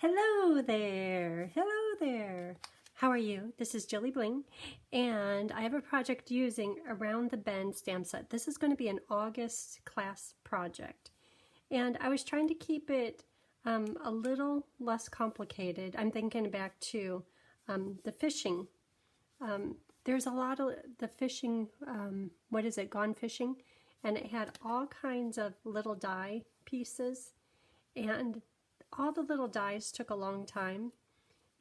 Hello there. Hello there. How are you? This is Jilly Bling, and I have a project using Around the Bend stamp set. This is going to be an August class project, and I was trying to keep it a little less complicated. I'm thinking back to the fishing. There's a lot of the fishing, gone fishing, and it had all kinds of little die pieces, and all the little dies took a long time,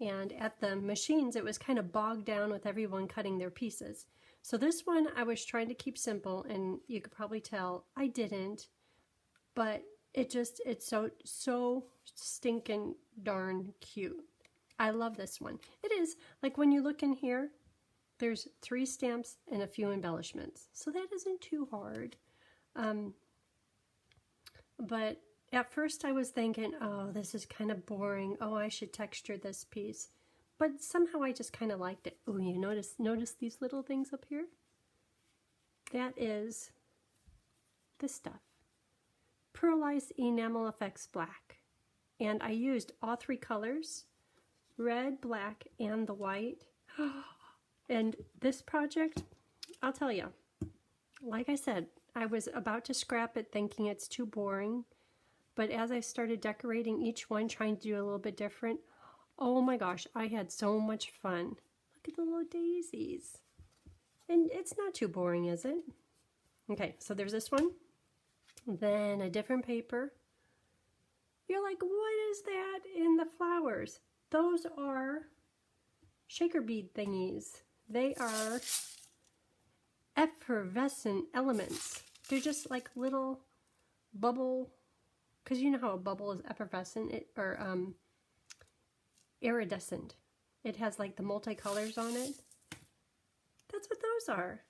and at the machines it was kind of bogged down with everyone cutting their pieces. So this one I was trying to keep simple, and you could probably tell I didn't, but it's so stinking darn cute. I love this one. It is like when you look in here, there's 3 stamps and a few embellishments, so that isn't too hard. But at first I was thinking, oh, this is kind of boring. Oh, I should texture this piece. But somehow I just kind of liked it. Oh, you notice these little things up here? That is this stuff. Pearlized Enamel Effects Black. And I used all 3 colors, red, black, and the white. And this project, I'll tell you, like I said, I was about to scrap it thinking it's too boring. But as I started decorating each one, trying to do a little bit different, oh my gosh, I had so much fun. Look at the little daisies. And it's not too boring, is it? Okay, so there's this one. Then a different paper. You're like, what is that in the flowers? Those are shaker bead thingies. They are effervescent elements. They're just like little bubble, because you know how a bubble is effervescent or iridescent. It has like the multicolors on it. That's what those are.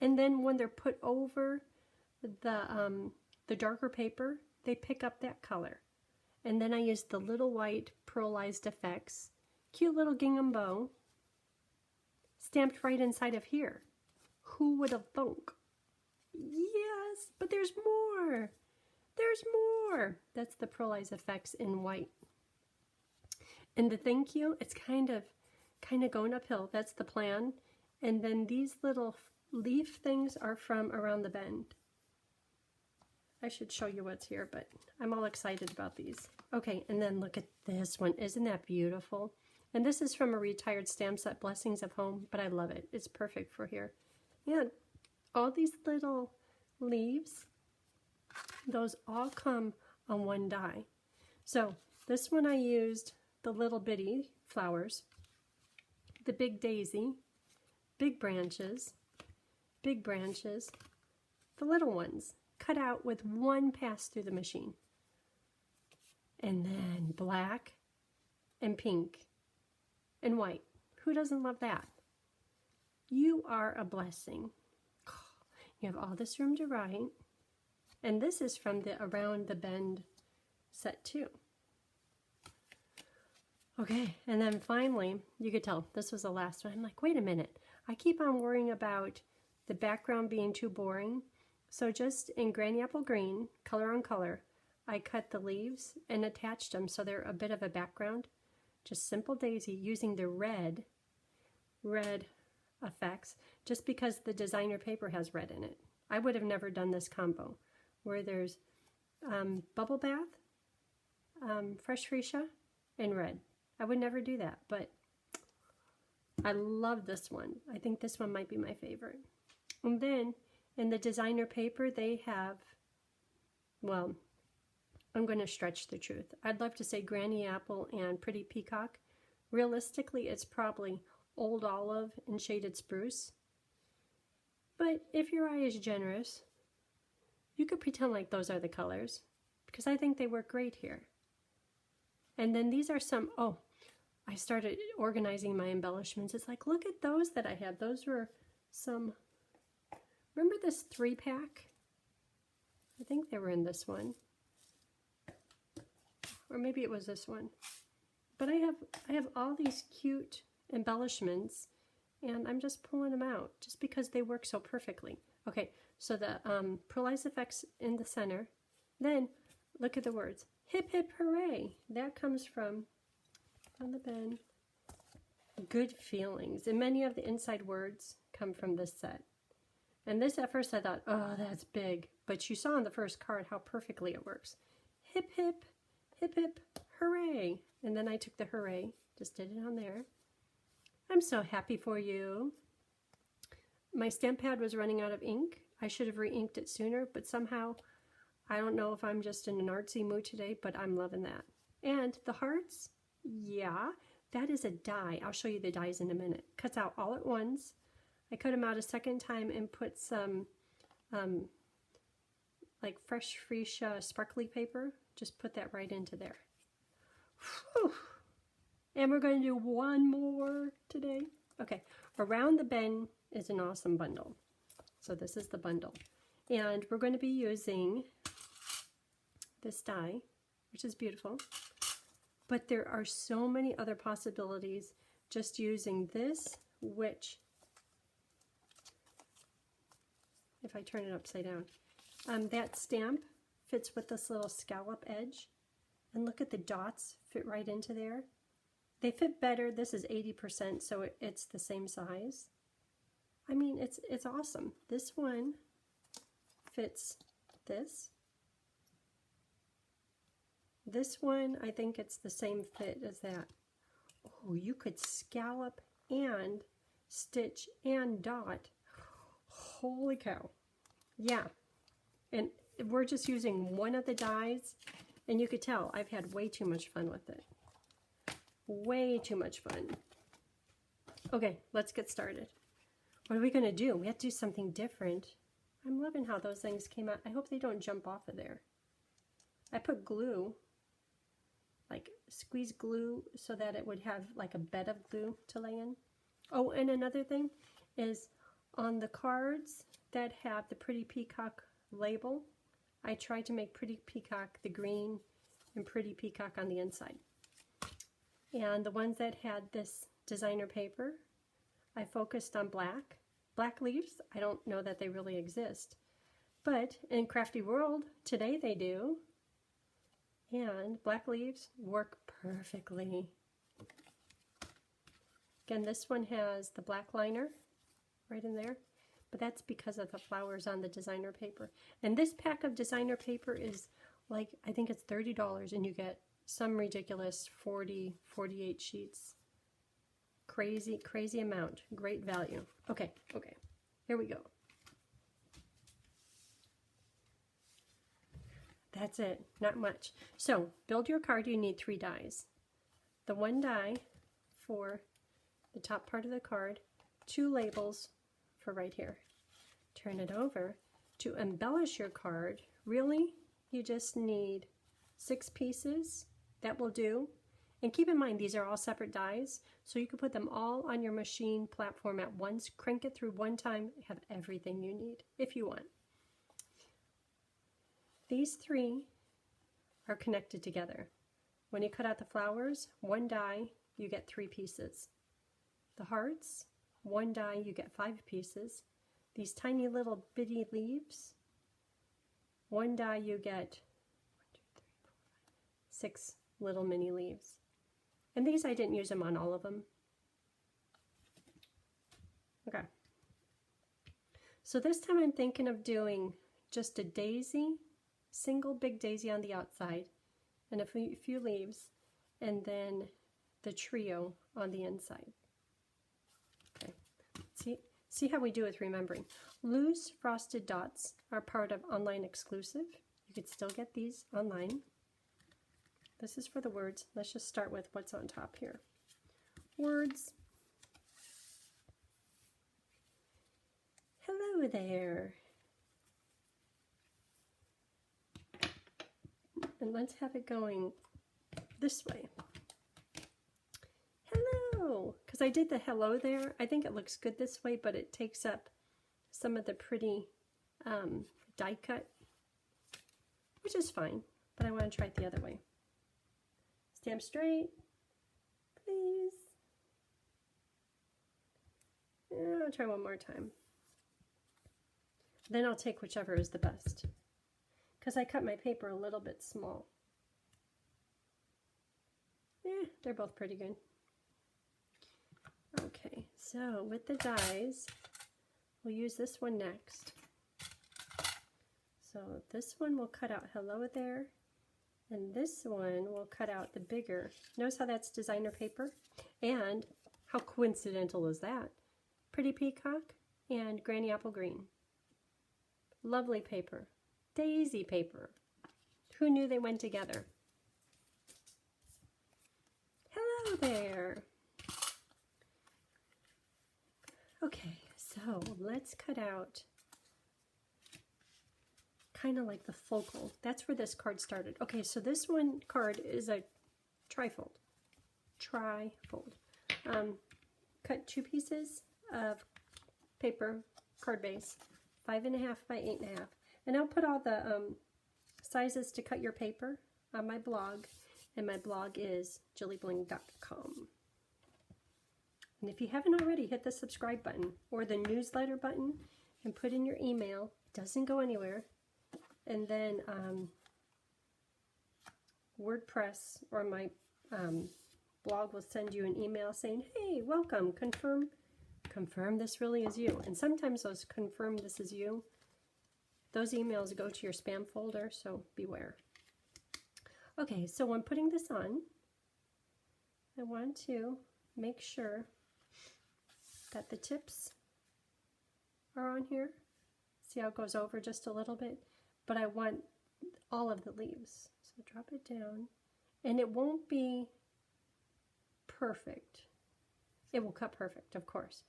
And then when they're put over the darker paper, they pick up that color. And then I used the little white pearlized effects, cute little gingham bow, stamped right inside of here. Who would have thunk? Yes, but there's more. There's more. That's the pearlized effects in white. And the thank you, it's kind of going uphill. That's the plan. And then these little leaf things are from Around the Bend. I should show you what's here, but I'm all excited about these. Okay, and then look at this one. Isn't that beautiful? And this is from a retired stamp set, Blessings of Home, but I love it. It's perfect for here. And all these little leaves, those all come on one die. So this one I used the little bitty flowers, the big daisy, big branches, the little ones cut out with one pass through the machine. And then black and pink and white. Who doesn't love that? You are a blessing. You have all this room to write. And this is from the Around the Bend set too. Okay, and then finally, you could tell this was the last one. I'm like, wait a minute. I keep on worrying about the background being too boring. So just in Granny Apple Green, color on color, I cut the leaves and attached them so they're a bit of a background. Just simple daisy using the red effects, just because the designer paper has red in it. I would have never done this combo where there's bubble bath, fresh freesia, and red. I would never do that, but I love this one. I think this one might be my favorite. And then in the designer paper, they have, well, I'm going to stretch the truth. I'd love to say Granny Apple and Pretty Peacock. Realistically, it's probably Old Olive and Shaded Spruce. But if your eye is generous, you could pretend like those are the colors, because I think they work great here. And then these are some, oh, I started organizing my embellishments. It's like, look at those that I have. Those were some, remember this 3-pack? I think they were in this one. Or maybe it was this one. But I have all these cute embellishments, and I'm just pulling them out just because they work so perfectly. Okay, so the pearlized effects in the center. Then look at the words. Hip hip hooray. That comes from on the bin. Good feelings. And many of the inside words come from this set. And this at first I thought, oh, that's big. But you saw on the first card how perfectly it works. Hip, hip, hip, hip, hooray. And then I took the hooray, just did it on there. I'm so happy for you. My stamp pad was running out of ink. I should have re-inked it sooner, but somehow, I don't know if I'm just in an artsy mood today, but I'm loving that. And the hearts, yeah, that is a die. I'll show you the dies in a minute. Cuts out all at once. I cut them out a second time and put some like fresh freesia sparkly paper. Just put that right into there. Whew. And we're going to do one more today. Okay, Around the Bend is an awesome bundle. So this is the bundle. And we're going to be using this die, which is beautiful. But there are so many other possibilities just using this, which, if I turn it upside down, that stamp fits with this little scallop edge. And look at the dots fit right into there. They fit better. This is 80%, so it's the same size. I mean, it's awesome. This one fits this. This one, I think it's the same fit as that. Oh, you could scallop and stitch and dot. Holy cow. Yeah. And we're just using one of the dies, and you could tell I've had way too much fun with it. Way too much fun. Okay, let's get started. What are we going to do? We have to do something different. I'm loving how those things came out. I hope they don't jump off of there. I put glue, like squeeze glue, so that it would have like a bed of glue to lay in. Oh, and another thing is on the cards that have the Pretty Peacock label, I tried to make Pretty Peacock the green and Pretty Peacock on the inside. And the ones that had this designer paper, I focused on black. Black leaves, I don't know that they really exist. But in Crafty World, today they do. And black leaves work perfectly. Again, this one has the black liner right in there. But that's because of the flowers on the designer paper. And this pack of designer paper is like, I think it's $30, and you get some ridiculous 40, 48 sheets. Crazy, crazy amount. Great value. Okay, here we go. That's it, not much. So, build your card, you need 3 dies. The 1 die for the top part of the card, 2 labels for right here. Turn it over. To embellish your card, really, you just need 6 pieces. That will do. And keep in mind, these are all separate dies, so you can put them all on your machine platform at once, crank it through one time, have everything you need, if you want. These 3 are connected together. When you cut out the flowers, 1 die, you get 3 pieces. The hearts, 1 die, you get 5 pieces. These tiny little bitty leaves, 1 die, you get 6 little mini leaves. And these, I didn't use them on all of them. Okay. So this time I'm thinking of doing just a daisy, single big daisy on the outside, and a few leaves, and then the trio on the inside. Okay. See how we do with remembering. Loose frosted dots are part of online exclusive. You could still get these online. This is for the words. Let's just start with what's on top here. Words. Hello there. And let's have it going this way. Hello. Because I did the hello there. I think it looks good this way, but it takes up some of the pretty die cut, which is fine. But I want to try it the other way. Stamp straight, please. Yeah, I'll try one more time. Then I'll take whichever is the best, because I cut my paper a little bit small. they're both pretty good. Okay, so with the dies, we'll use this one next. So this one will cut out hello there, and this one will cut out the bigger. Notice how that's designer paper? And how coincidental is that? Pretty Peacock and Granny Apple Green. Lovely paper. Daisy paper. Who knew they went together? Hello there. Okay, so let's cut out kind of like the focal. That's where this card started. Okay, so this one card is a trifold. Trifold. Cut 2 pieces of paper, card base, 5.5 by 8.5. And I'll put all the sizes to cut your paper on my blog. And my blog is jillybling.com. And if you haven't already, hit the subscribe button or the newsletter button and put in your email. It doesn't go anywhere. And then WordPress or my blog will send you an email saying, hey, welcome, confirm this really is you. And sometimes those confirm this is you, those emails go to your spam folder, so beware. Okay, so when putting this on, I want to make sure that the tips are on here. See how it goes over just a little bit? But I want all of the leaves. So drop it down. And it won't be perfect. It will cut perfect, of course.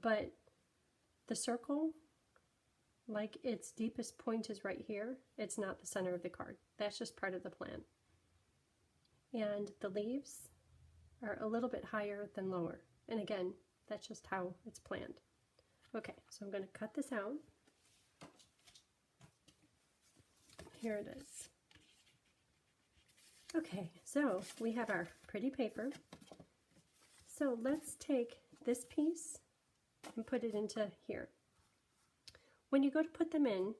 But the circle, like its deepest point is right here. It's not the center of the card. That's just part of the plan. And the leaves are a little bit higher than lower. And again, that's just how it's planned. Okay, so I'm going to cut this out. Here it is. Okay, so we have our pretty paper. So let's take this piece and put it into here. When you go to put them in,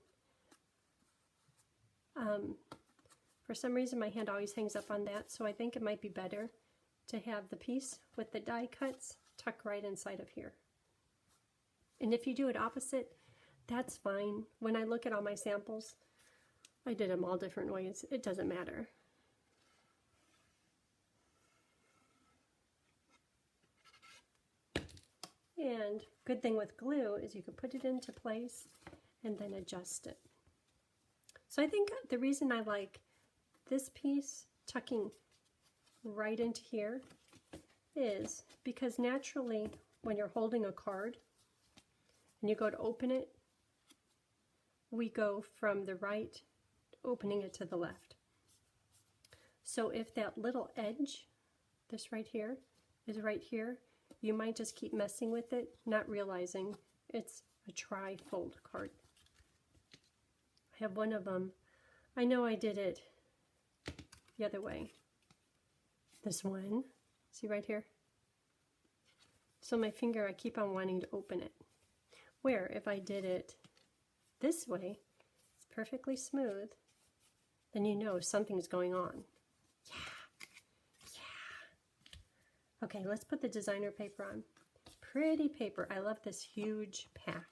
for some reason my hand always hangs up on that, so I think it might be better to have the piece with the die cuts tuck right inside of here. And if you do it opposite, that's fine. When I look at all my samples, I did them all different ways. It doesn't matter. And good thing with glue is you can put it into place and then adjust it. So I think the reason I like this piece tucking right into here is because naturally when you're holding a card and you go to open it, we go from the right, opening it to the left. So if that little edge, this right here, is right here, you might just keep messing with it, not realizing it's a tri-fold card. I have one of them. I know I did it the other way. This one, see right here? So my finger, I keep on wanting to open it. Where if I did it this way, it's perfectly smooth, then you know something's going on. Yeah. Okay, let's put the designer paper on. Pretty paper. I love this huge pack.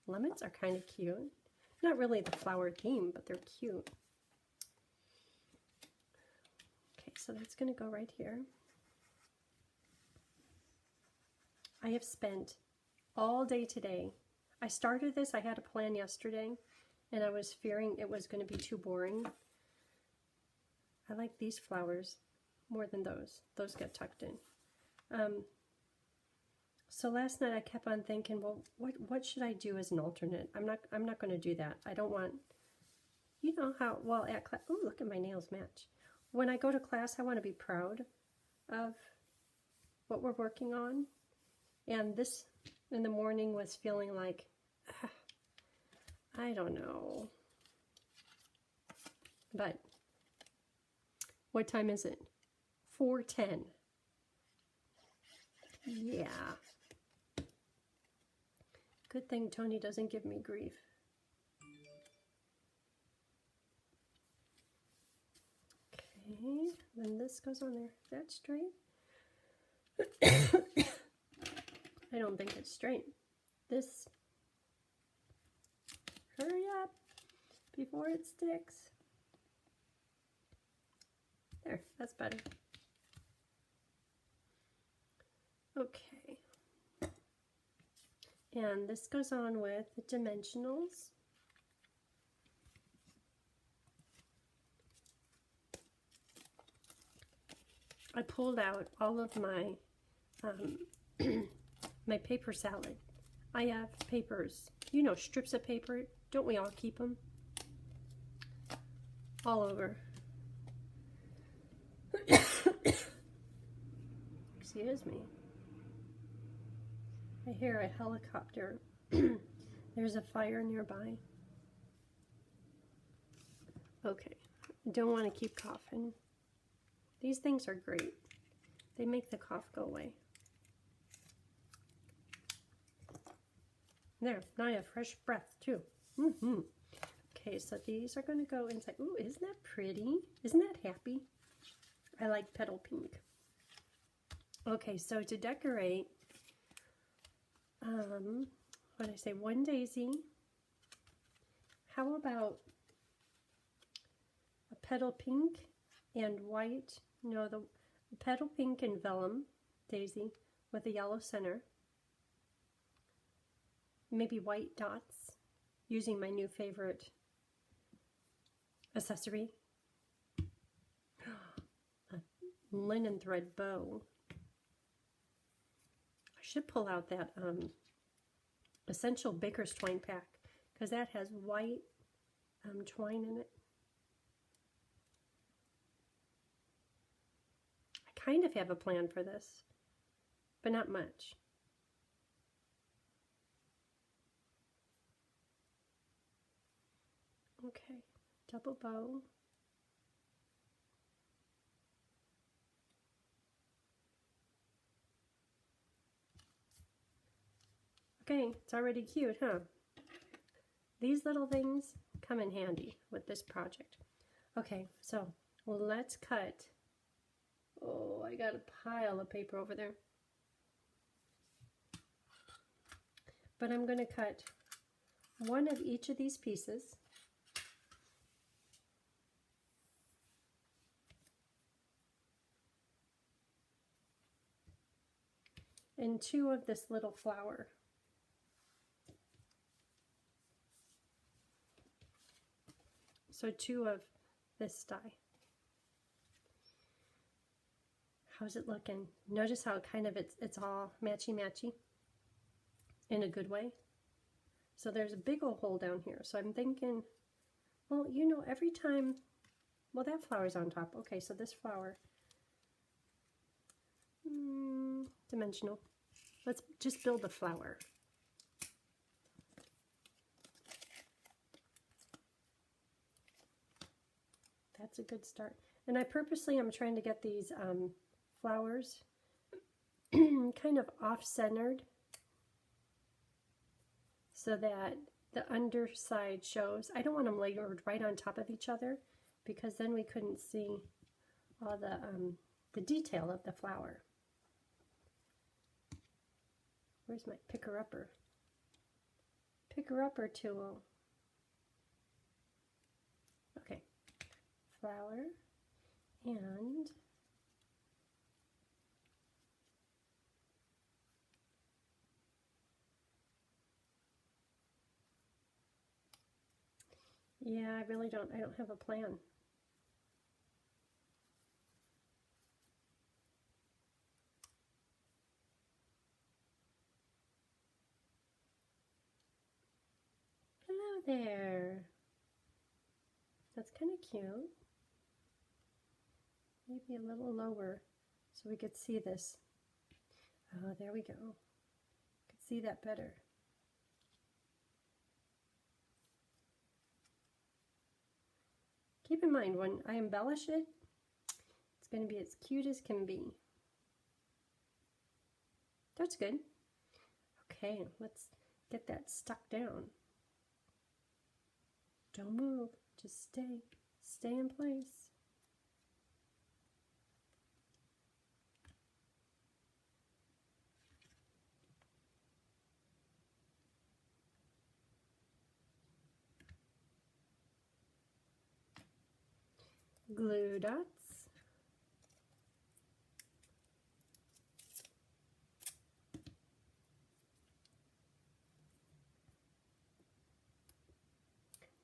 Lemons are kind of cute. Not really the flower theme, but they're cute. Okay, so that's going to go right here. I have spent all day today. I started this, I had a plan yesterday, and I was fearing it was going to be too boring. I like these flowers more than those. Those get tucked in. So last night I kept on thinking, well, what should I do as an alternate? I'm not going to do that. I don't want, you know how, well, at class, oh, look at my nails match. When I go to class, I want to be proud of what we're working on. And this in the morning was feeling like, I don't know. But what time is it? 4:10. Yeah. Good thing Tony doesn't give me grief. Okay, then this goes on there. Is that straight? I don't think it's straight. This, hurry up before it sticks. There, that's better. Okay. And this goes on with the dimensionals. I pulled out all of my my paper salad. I have papers, you know, strips of paper. Don't we all keep them? All over. Excuse me. I hear a helicopter. There's a fire nearby. Okay, don't want to keep coughing. These things are great. They make the cough go away. There, now I have fresh breath too. Okay, so these are going to go inside. Ooh, isn't that pretty? Isn't that happy? I like petal pink. Okay, so to decorate, what did I say? One daisy. How about a petal pink and white? No, the petal pink and vellum daisy with a yellow center. Maybe white dots using my new favorite accessory. A linen thread bow. I should pull out that Essential Baker's Twine pack because that has white twine in it. I kind of have a plan for this, but not much. Okay, double bow. Okay, it's already cute, huh? These little things come in handy with this project. Okay, so let's cut. Oh, I got a pile of paper over there. But I'm going to cut one of each of these pieces. And two of this little flower. So two of this die. How's it looking? Notice how kind of it's all matchy-matchy in a good way. So there's a big old hole down here. So I'm thinking, well, you know, every time, well, that flower's on top. Okay, so this flower, dimensional. Let's just build a flower. That's a good start. And I purposely am trying to get these flowers kind of off-centered so that the underside shows. I don't want them layered right on top of each other because then we couldn't see all the detail of the flower. Where's my picker-upper? Picker-upper tool. Okay, flower and yeah, I don't have a plan. Hello there. That's kind of cute. Maybe a little lower so we could see this. Oh, there we go. Could see that better. Keep in mind, when I embellish it, it's going to be as cute as can be. That's good. Okay, let's get that stuck down. Don't move, just stay in place. glue dots.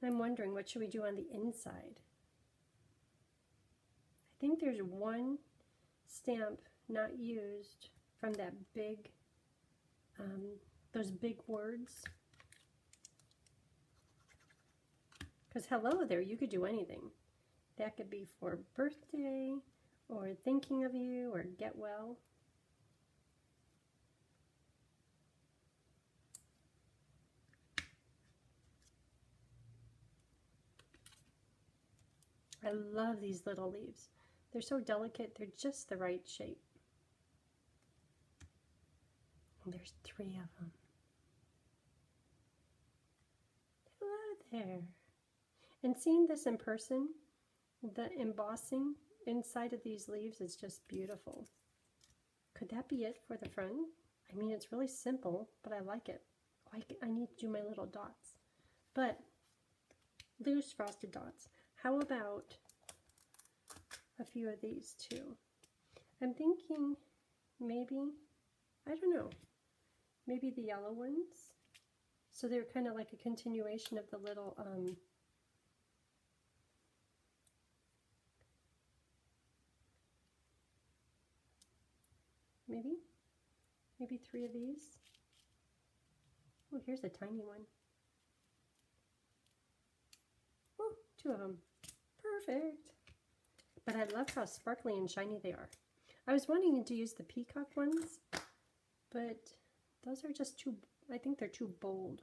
I'm wondering, what should we do on the inside? I think there's one stamp not used from that big, those big words. Because hello there, you could do anything. That could be for birthday, or thinking of you, or get well. I love these little leaves. They're so delicate, they're just the right shape. And there's 3 of them. Hello there. And seeing this in person, the embossing inside of these leaves is just beautiful. Could that be it for the front? I mean, it's really simple, but I like it. Oh, I need to do my little dots. But loose frosted dots. How about a few of these too? I'm thinking maybe, I don't know, maybe the yellow ones. So they're kind of like a continuation of the little, maybe 3 of these. Oh, here's a tiny one. Oh, 2 of them. Perfect. But I love how sparkly and shiny they are. I was wanting to use the peacock ones, but those are just too, I think they're too bold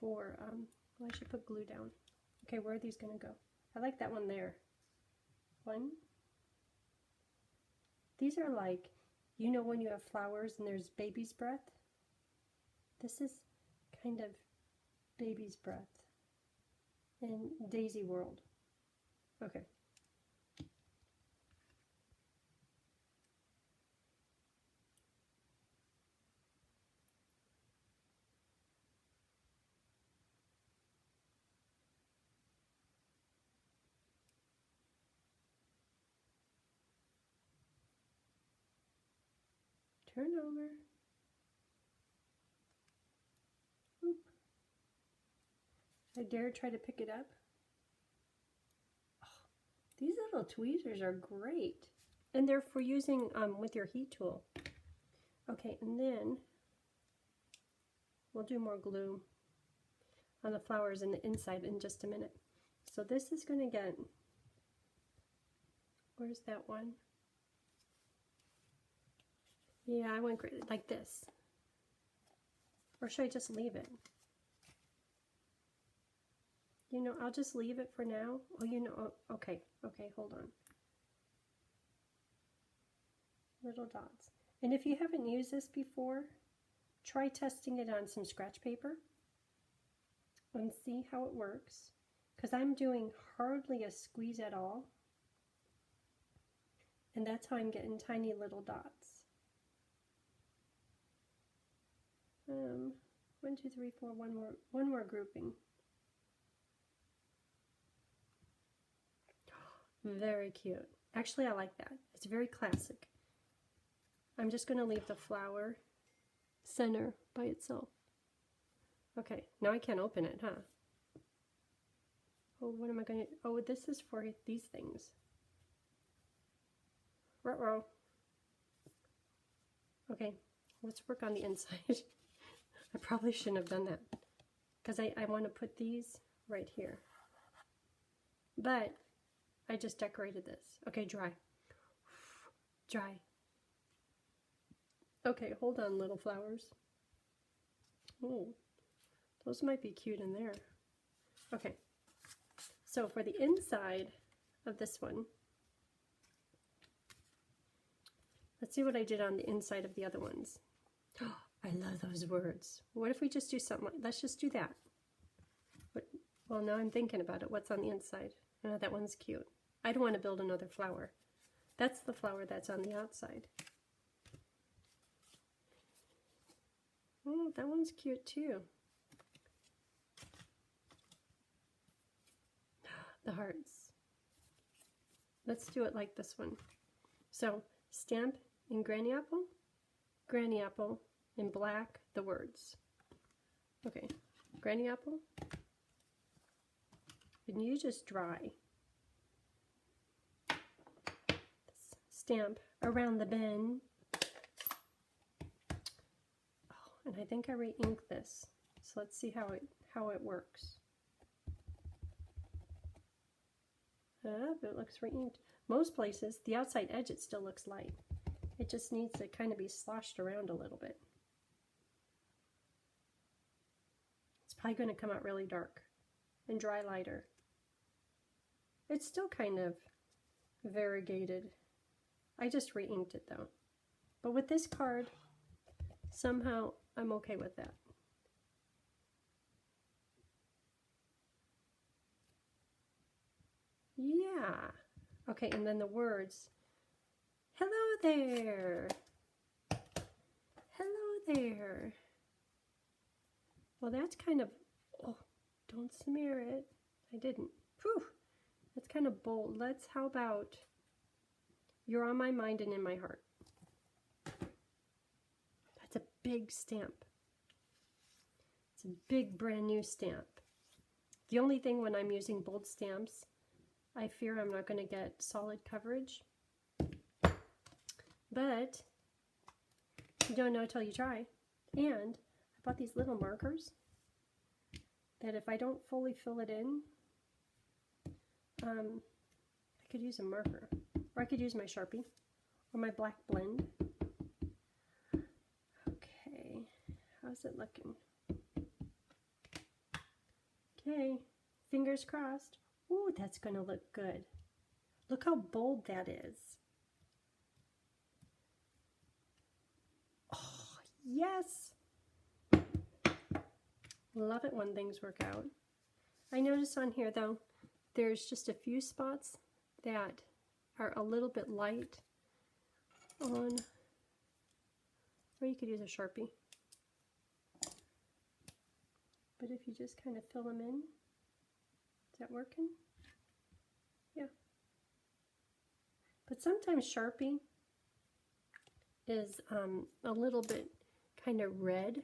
for, well, I should put glue down. Okay, where are these going to go? I like that one there. 1. These are like, you know when you have flowers and there's baby's breath? This is kind of baby's breath in Daisy World. Okay. Turn over. Oop. I dare try to pick it up. Oh, these little tweezers are great. And they're for using with your heat tool. Okay, and then we'll do more glue on the flowers in the inside in just a minute. So this is going to get, where's that one? Yeah, I went like this. Or should I just leave it? You know, I'll just leave it for now. Oh, you know, okay, hold on. Little dots. And if you haven't used this before, try testing it on some scratch paper and see how it works. Because I'm doing hardly a squeeze at all. And that's how I'm getting tiny little dots. 1, 2, 3, 4, one more grouping. Very cute. Actually, I like that. It's very classic. I'm just going to leave the flower center by itself. Okay, now I can't open it, huh? Oh, what am I going to... Oh, this is for these things. Ruh-roh. Okay, let's work on the inside. I probably shouldn't have done that because I want to put these right here. But I just decorated this. Okay, dry. Dry. Okay, hold on, little flowers. Oh, those might be cute in there. Okay, so for the inside of this one, let's see what I did on the inside of the other ones. Oh, I love those words. What if we just do something like, let's just do that. Well, now I'm thinking about it. What's on the inside? Oh, that one's cute. I don't want to build another flower. That's the flower that's on the outside. Oh, that one's cute too. The hearts. Let's do it like this one. So stamp in granny apple in black, the words. Okay, granny apple. And you just dry. Stamp around the bin. Oh, and I think I re-inked this. So let's see how it works. It looks re-inked. Most places, the outside edge, it still looks light. It just needs to kind of be sloshed around a little bit. It's probably going to come out really dark and dry lighter. It's still kind of variegated. I just re-inked it though. But with this card, somehow I'm okay with that. Yeah. Okay, and then the words. Hello there. Hello there. Well, that's kind of, oh, don't smear it. I didn't. Whew. That's kind of bold. How about, you're on my mind and in my heart. That's a big stamp. It's a big brand new stamp. The only thing when I'm using bold stamps, I fear I'm not going to get solid coverage. But you don't know until you try. And I bought these little markers that if I don't fully fill it in, I could use a marker. Or I could use my Sharpie or my black blend. Okay, how's it looking? Okay, fingers crossed. Ooh, that's going to look good. Look how bold that is. Oh, yes! Love it when things work out. I noticed on here, though, there's just a few spots that are a little bit light on, or you could use a Sharpie. But if you just kind of fill them in, is that working? Yeah. But sometimes Sharpie is a little bit kind of red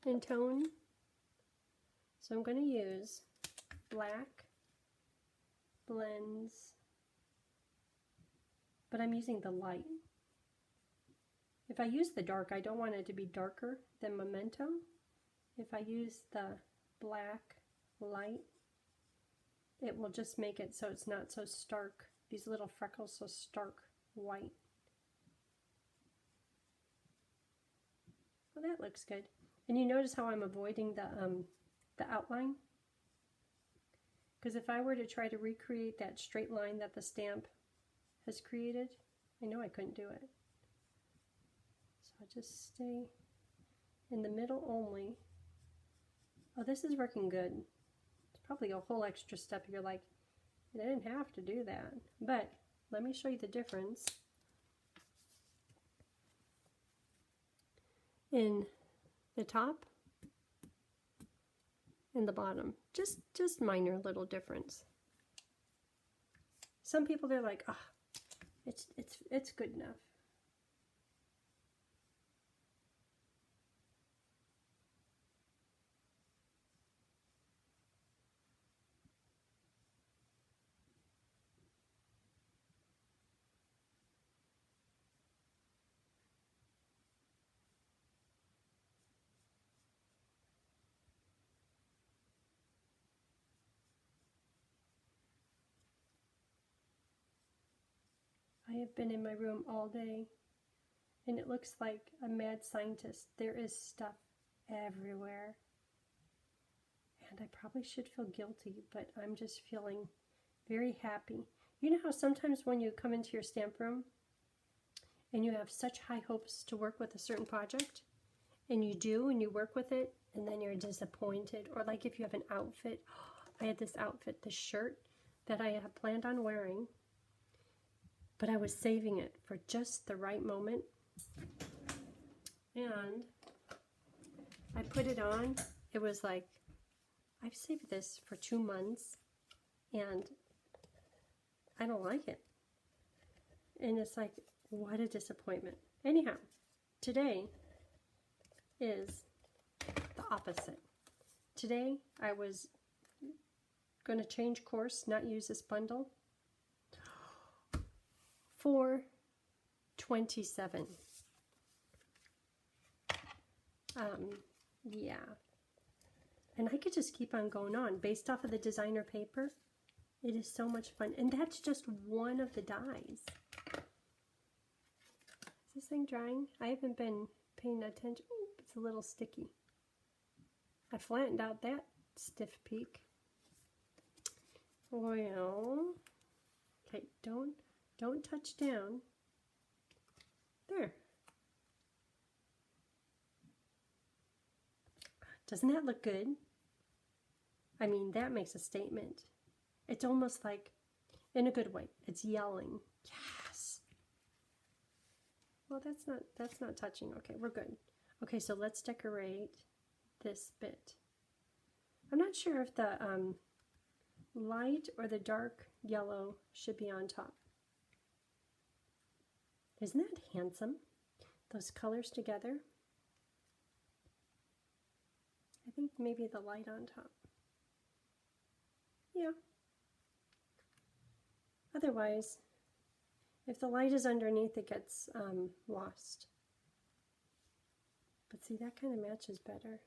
in tone. So I'm going to use black blends, but I'm using the light. If I use the dark, I don't want it to be darker than Memento. If I use the black light, it will just make it so it's not so stark, these little freckles so stark white. Well, that looks good. And you notice how I'm avoiding the outline? Because if I were to try to recreate that straight line that the stamp has created, I know I couldn't do it. So I'll just stay in the middle only. Oh, this is working good. It's probably a whole extra step. You're like, I didn't have to do that. But let me show you the difference in the top and the bottom. Just minor little difference. Some people, they're like, ah, it's good enough. I have been in my room all day, and it looks like a mad scientist. There is stuff everywhere. And I probably should feel guilty, but I'm just feeling very happy. You know how sometimes when you come into your stamp room and you have such high hopes to work with a certain project, and you do, and you work with it, and then you're disappointed. Or like if you have an outfit. I had this outfit, this shirt that I had planned on wearing, but I was saving it for just the right moment. And I put it on. It was like, I've saved this for 2 months, and I don't like it. And it's like, what a disappointment. Anyhow, today is the opposite. Today I was going to change course, not use this bundle. 427. Yeah. And I could just keep on going on based off of the designer paper. It is so much fun. And that's just one of the dies. Is this thing drying? I haven't been paying attention. Ooh, it's a little sticky. I flattened out that stiff peak. Well, okay, don't touch down. There. Doesn't that look good? I mean, that makes a statement. It's almost like, in a good way, it's yelling. Yes. Well, that's not touching. Okay, we're good. Okay, so let's decorate this bit. I'm not sure if the light or the dark yellow should be on top. Isn't that handsome? Those colors together. I think maybe the light on top. Yeah. Otherwise, if the light is underneath, it gets lost. But see, that kind of matches better.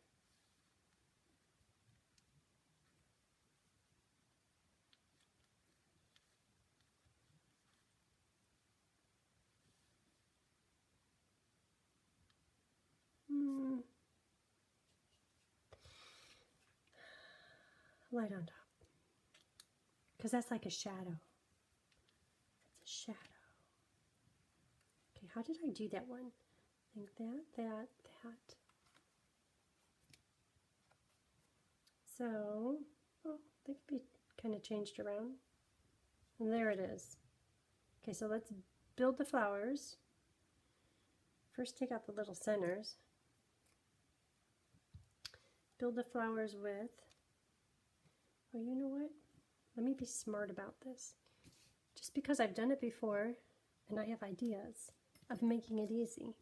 Light on top. Because that's like a shadow. It's a shadow. Okay, how did I do that one? I think that. So, oh, they could be kind of changed around. And there it is. Okay, so let's build the flowers. First take out the little centers. Build the flowers with, oh, you know what? Let me be smart about this. Just because I've done it before and I have ideas of making it easy.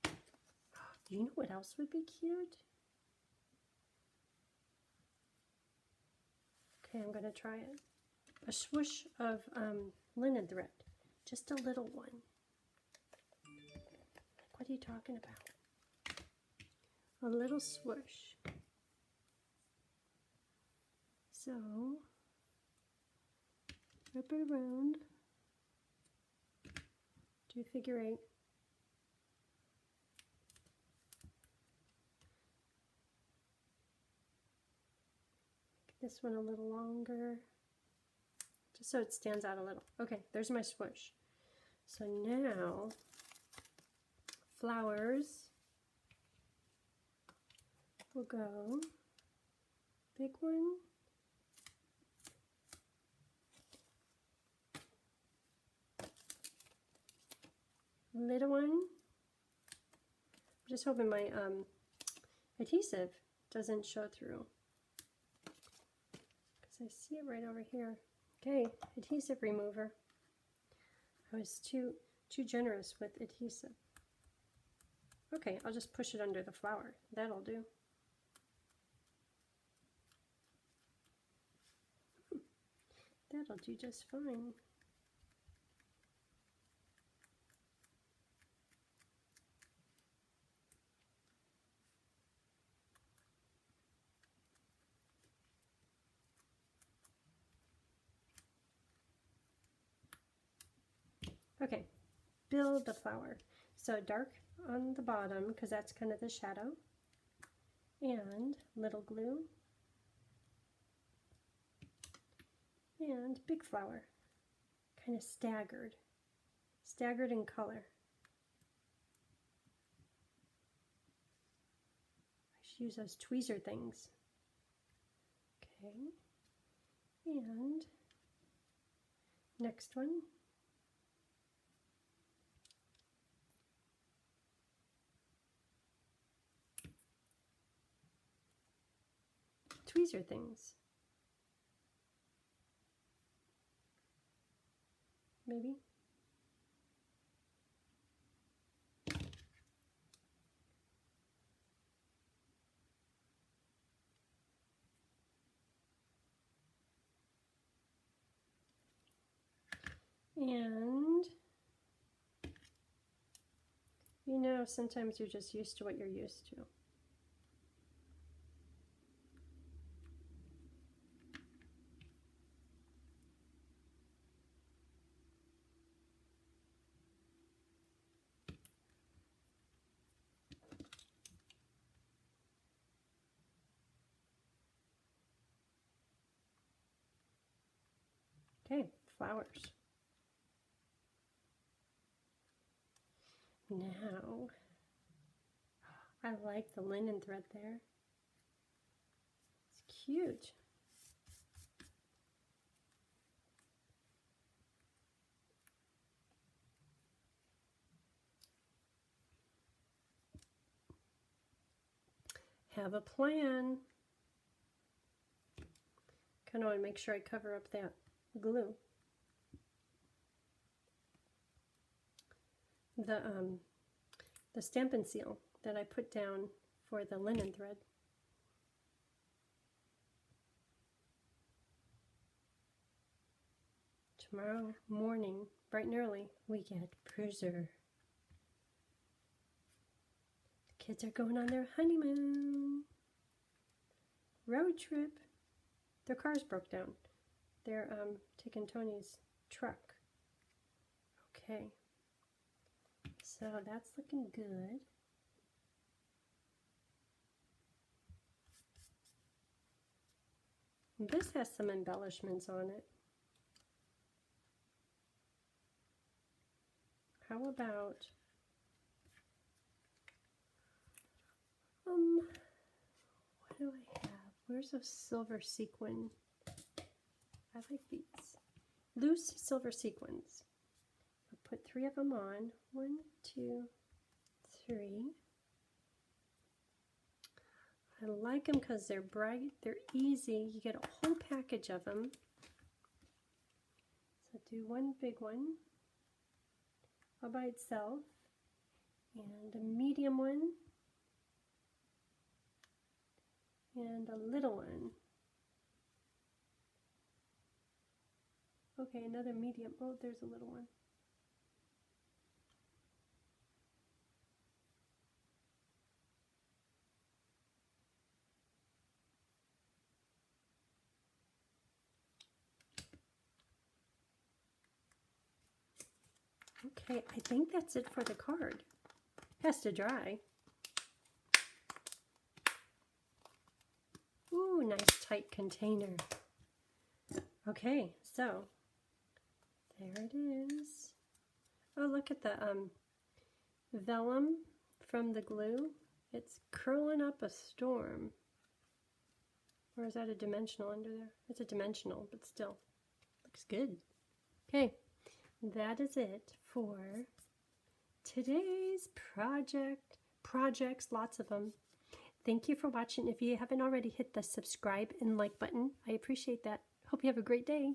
Do you know what else would be cute? Okay, I'm going to try it. A swoosh of linen thread. Just a little one. Like, what are you talking about? A little swoosh. So, wrap it around. Do figure 8. Make this one a little longer, just so it stands out a little. Okay, there's my swoosh. So now, flowers will go, big one, little one. I'm just hoping my adhesive doesn't show through, because I see it right over here. Okay, adhesive remover. I was too generous with adhesive. Okay, I'll just push it under the flower. That'll do. That'll do just fine. Okay, build the flower. So dark on the bottom, because that's kind of the shadow, and little glue, and big flower, kind of staggered in color. I should use those tweezer things. Okay, and next one. Tweezer things. maybe. And you know, sometimes you're just used to what you're used to. Okay, flowers. Now, I like the linen thread there. It's cute. Have a plan. Kind of want to make sure I cover up that glue. The Stampin' seal that I put down for the linen thread. Tomorrow morning, bright and early, we get Bruiser. The kids are going on their honeymoon. Road trip. Their cars broke down. They're taking Tony's truck. Okay. So that's looking good. This has some embellishments on it. How about what do I have? Where's a silver sequin? I like these. Loose silver sequins. I'll put 3 of them on. 1, 2, 3. I like them because they're bright, they're easy. You get a whole package of them. So do one big one all by itself, and a medium one, and a little one. Okay, another medium. Oh, there's a little one. Okay, I think that's it for the card. Has to dry. Ooh, nice tight container. Okay, so there it is. Oh, look at the vellum from the glue. It's curling up a storm. Or is that a dimensional under there? It's a dimensional, but still looks good. Okay, that is it for today's projects, lots of them. Thank you for watching. If you haven't already, hit the subscribe and like button. I appreciate that. Hope you have a great day.